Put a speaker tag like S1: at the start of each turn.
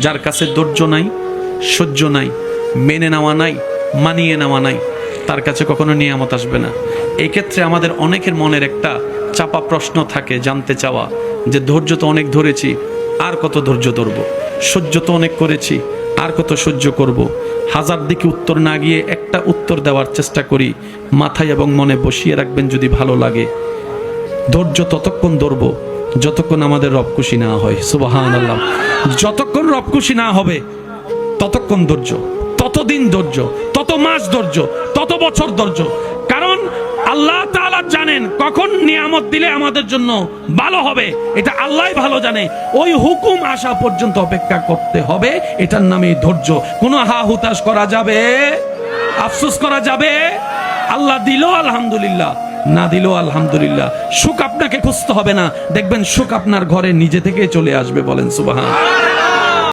S1: যার কাছে ধৈর্য নাই, সহ্য নাই, মেনে নেওয়া নাই, মানিয়ে নেওয়া নাই, তার কাছে কখনো নিয়ামত আসবে না। এই ক্ষেত্রে আমাদের অনেকের মনের একটা চাপা প্রশ্ন থাকে, জানতে চাওয়া যে ধৈর্য তো অনেক ধরেছি, আর কত ধৈর্য ধরবো, সহ্য তো অনেক করেছি, আর কত সহ্য করব। হাজার দিকে উত্তর না গিয়ে একটা উত্তর দেওয়ার চেষ্টা করি, মাথায় এবং মনে বসিয়ে রাখবেন যদি ভালো লাগে। ধৈর্য ততক্ষণ ধরবো যতক্ষণ আমাদের রব খুশি না হয়। সুবহানাল্লাহ। যতক্ষণ রব খুশি না হবে ততক্ষণ ধৈর্য, ততদিন ধৈর্য, তত মাস ধৈর্য, তত বছর ধৈর্য। কারণ আল্লাহ তাআলা জানেন কখন নিয়ামত দিলে আমাদের জন্য ভালো হবে, এটা আল্লাহই ভালো জানে। ওই হুকুম আসা পর্যন্ত অপেক্ষা করতে হবে, এটার নামই ধৈর্য। কোনো হা হুতাশ করা যাবে, আফসোস করা যাবে? আল্লাহ দিল আলহামদুলিল্লাহ, না দিল আলহামদুলিল্লাহ। সুখ আপনাকে খুঁজতে হবে না, দেখবেন সুখ আপনার ঘরে নিজে থেকেই চলে আসবে। বলেন সুবহান।